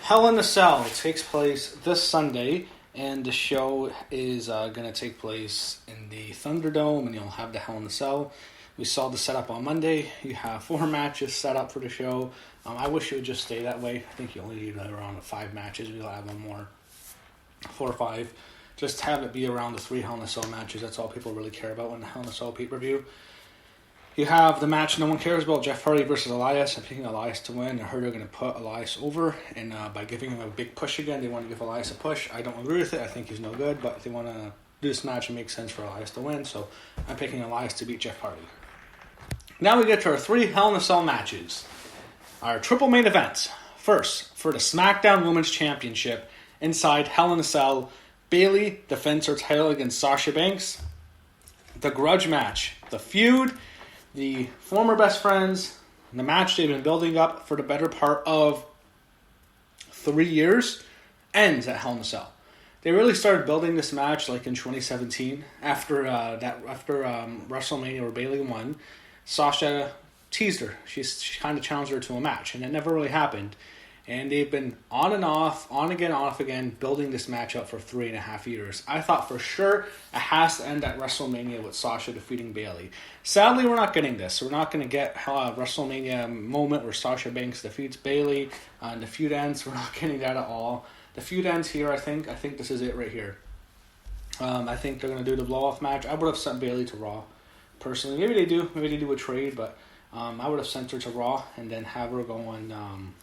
Hell in a Cell takes place this Sunday, and the show is going to take place in the Thunderdome, and you'll have the Hell in a Cell. We saw the setup on Monday. You have 4 matches set up for the show. I wish it would just stay that way. I think you only need around 5 matches. We'll have one more, 4 or 5. Just have it be around the 3 Hell in a Cell matches. That's all people really care about in the Hell in a Cell pay-per-view. You have the match no one cares about, Jeff Hardy versus Elias. I'm picking Elias to win. I heard they're going to put Elias over, and by giving him a big push again, they want to give Elias a push. I don't agree with it. I think he's no good, but they want to do this match and make sense for Elias to win, so I'm picking Elias to beat Jeff Hardy. Now we get to our 3 Hell in a Cell matches. Our triple main events. First, for the SmackDown Women's Championship, inside Hell in a Cell, Bayley defends her title against Sasha Banks. The grudge match. The feud. The former best friends, the match they've been building up for the better part of 3 years, ends at Hell in a Cell. They really started building this match like in 2017 after WrestleMania where Bayley won. Sasha teased her. She kind of challenged her to a match, and it never really happened. And they've been on and off, on again, off again, building this match up for 3.5 years. I thought for sure it has to end at WrestleMania with Sasha defeating Bayley. Sadly, we're not getting this. We're not going to get a WrestleMania moment where Sasha Banks defeats Bayley and the feud ends. We're not getting that at all. The feud ends here, I think. I think this is it right here. I think they're going to do the blow-off match. I would have sent Bayley to Raw, personally. Maybe they do. Maybe they do a trade, but I would have sent her to Raw and then have her go on...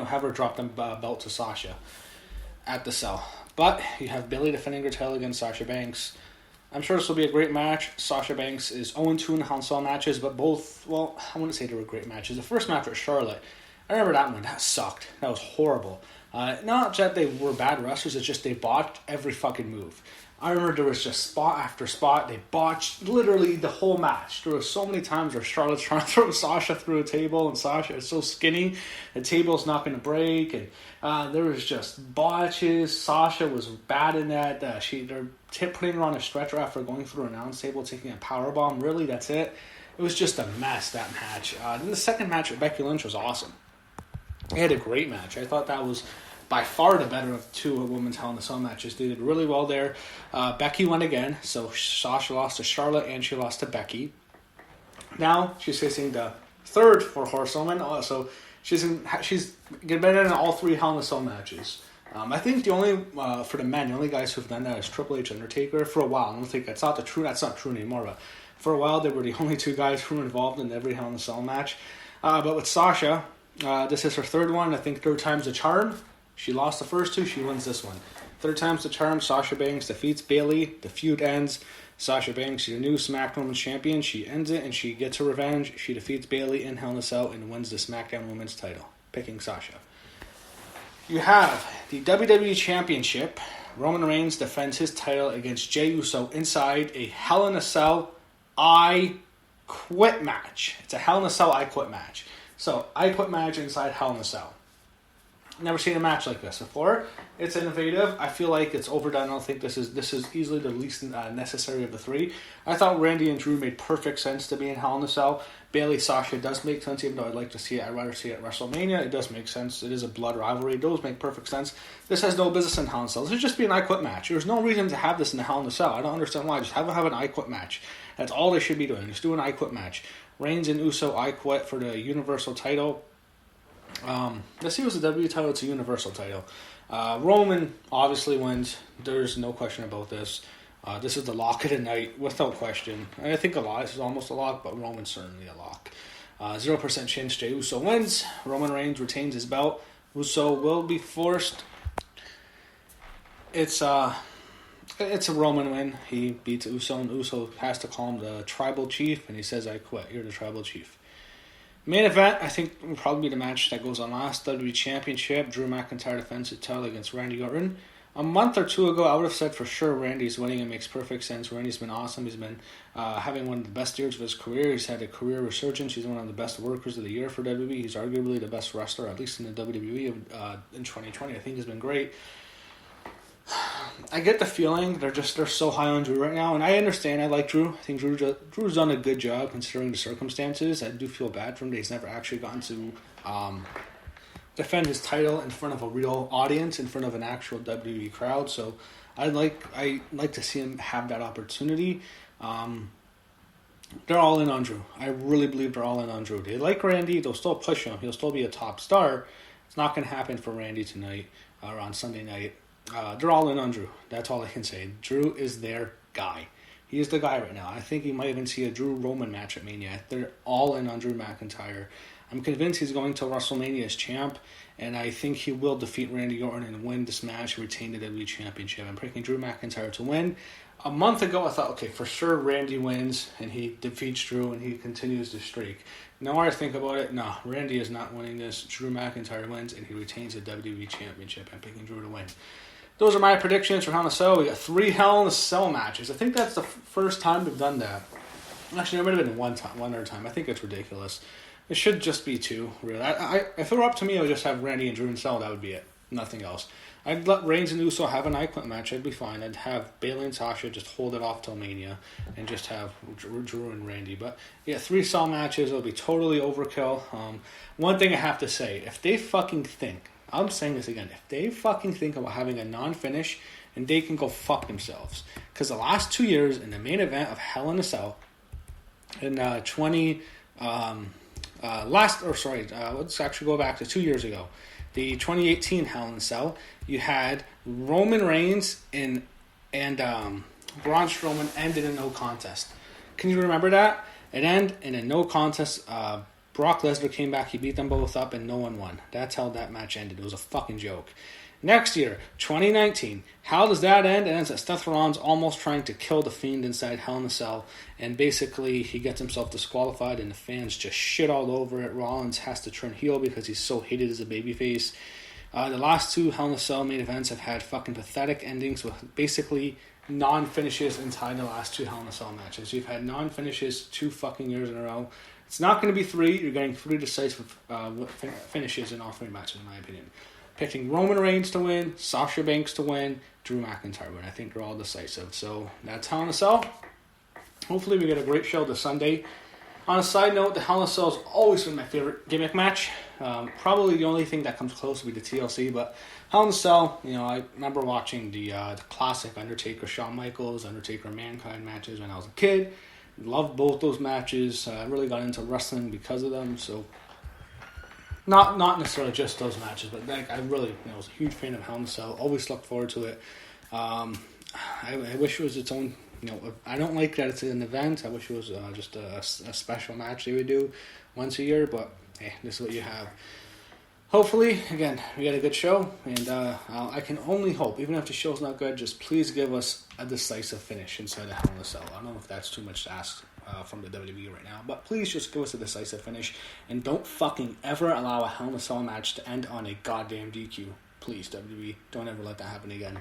have her drop the belt to Sasha at the Cell. But you have Bayley defending her title against Sasha Banks. I'm sure this will be a great match. Sasha Banks is 0-2 in Hell in a Cell matches, but both, well, I wouldn't say they were great matches. The first match with Charlotte, I remember that one. That sucked. That was horrible. Not that they were bad wrestlers, it's just they botched every fucking move. I remember there was just spot after spot. They botched literally the whole match. There were so many times where Charlotte's trying to throw Sasha through a table, and Sasha is so skinny, the table's not going to break. And there was just botches. Sasha was bad in that. They're putting her on a stretcher after going through an announce table, taking a powerbomb. Really, that's it. It was just a mess, that match. Then the second match with Becky Lynch was awesome. They had a great match. I thought that was by far the better of 2 women's Hell in a Cell matches. They did really well there. Becky won again, so Sasha lost to Charlotte and she lost to Becky. Now she's facing the third for Horsewoman. So she's been in all 3 Hell in a Cell matches. I think the only for the men, the only guys who've done that is Triple H and Undertaker for a while. I don't think that's not true anymore. But for a while, they were the only 2 guys who were involved in every Hell in a Cell match. But with Sasha, this is her 3rd one. I think 3rd time's a charm. She lost the first 2, she wins this one. 3rd time's the charm. Sasha Banks defeats Bayley. The feud ends. Sasha Banks, she's a new SmackDown Women's Champion. She ends it and she gets her revenge. She defeats Bayley in Hell in a Cell and wins the SmackDown Women's title. Picking Sasha. You have the WWE Championship. Roman Reigns defends his title against Jey Uso inside a Hell in a Cell I Quit match. It's a Hell in a Cell I Quit match. So, I Quit match inside Hell in a Cell. Never seen a match like this before. It's innovative. I feel like it's overdone. I don't think this is easily the least necessary of the 3. I thought Randy and Drew made perfect sense to be in Hell in a Cell. Bayley Sasha does make sense, even though I'd like to see it. I'd rather see it at WrestleMania. It does make sense. It is a blood rivalry. Those make perfect sense. This has no business in Hell in a Cell. This should just be an I Quit match. There's no reason to have this in the Hell in a Cell. I don't understand why. Just have an I Quit match. That's all they should be doing. Just do an I Quit match. Reigns and Uso I Quit for the Universal title. Let's see what's the W title. It's a Universal title. Roman obviously wins. There's no question about this. This is the lock of the night, without question. I think Elias is almost a lock, but Roman's certainly a lock. 0% chance Jey Uso wins. Roman Reigns retains his belt. Uso will be forced. It's a Roman win. He beats Uso, and Uso has to call him the Tribal Chief, and he says, "I quit. You're the Tribal Chief." Main event, I think, will probably be the match that goes on last. WWE Championship. Drew McIntyre defends his title against Randy Orton. A month or 2 ago, I would have said for sure Randy's winning. It makes perfect sense. Randy's been awesome. He's been having one of the best years of his career. He's had a career resurgence. He's one of the best workers of the year for WWE. He's arguably the best wrestler, at least in the WWE in 2020. I think he's been great. I get the feeling they're so high on Drew right now, and I understand. I like Drew. I think Drew's done a good job considering the circumstances. I do feel bad for him that he's never actually gotten to defend his title in front of a real audience, in front of an actual WWE crowd. So I like to see him have that opportunity. They're all in on Drew. I really believe they're all in on Drew. They like Randy. They'll still push him. He'll still be a top star. It's not going to happen for Randy tonight or on Sunday night. They're all in on Drew. That's all I can say. Drew is their guy. He is the guy right now. I think you might even see a Drew Roman match at Mania. They're all in on Drew McIntyre. I'm convinced he's going to WrestleMania as champ, and I think he will defeat Randy Orton and win this match and retain the WWE Championship. I'm picking Drew McIntyre to win. A month ago, I thought, okay, for sure Randy wins, and he defeats Drew, and he continues the streak. Now I think about it, no, Randy is not winning this. Drew McIntyre wins, and he retains the WWE Championship. I'm picking Drew to win. Those are my predictions for Hell in a Cell. We got 3 Hell in a Cell matches. I think that's the first time we've done that. Actually, there might have been one other time. I think it's ridiculous. It should just be 2, really. If it were up to me, I would just have Randy and Drew in Cell. That would be it. Nothing else. I'd let Reigns and Uso have an icon match. I'd be fine. I'd have Bayley and Sasha just hold it off till Mania and just have Drew and Randy. But yeah, 3 Cell matches. It'll be totally overkill. One thing I have to say, if they fucking think, I'm saying this again, if they fucking think about having a non-finish, and they can go fuck themselves. Because the last 2 years in the main event of Hell in a Cell, in let's actually go back to 2 years ago. The 2018 Hell in a Cell, you had Roman Reigns and Braun Strowman ended in no contest. Can you remember that? It ended in a no contest. Brock Lesnar came back, he beat them both up, and no one won. That's how that match ended. It was a fucking joke. Next year, 2019, how does that end? It ends at Seth Rollins almost trying to kill the Fiend inside Hell in a Cell, and basically he gets himself disqualified, and the fans just shit all over it. Rollins has to turn heel because he's so hated as a babyface. The last 2 Hell in a Cell main events have had fucking pathetic endings with basically non-finishes inside the last 2 Hell in a Cell matches. You've had non-finishes 2 fucking years in a row. It's not going to be 3. You're getting 3 decisive finishes in all 3 matches, in my opinion. Picking Roman Reigns to win, Sasha Banks to win, Drew McIntyre win. I think they're all decisive. So that's Hell in a Cell. Hopefully we get a great show this Sunday. On a side note, the Hell in a Cell has always been my favorite gimmick match. Probably the only thing that comes close would be the TLC, but Hell in a Cell, I remember watching the classic Undertaker, Shawn Michaels, Undertaker, Mankind matches when I was a kid. Loved both those matches. I really got into wrestling because of them, so not necessarily just those matches, but I really was a huge fan of Hell in a Cell. Always looked forward to it. I wish it was its own. I don't like that it's an event. I wish it was just a special match they would do once a year. But hey, this is what you have. Hopefully, again, we got a good show, and I can only hope, even if the show's not good, just please give us a decisive finish inside the Hell in a Cell. I don't know if that's too much to ask from the WWE right now, but please just give us a decisive finish, and don't fucking ever allow a Hell in a Cell match to end on a goddamn DQ. Please, WWE, don't ever let that happen again.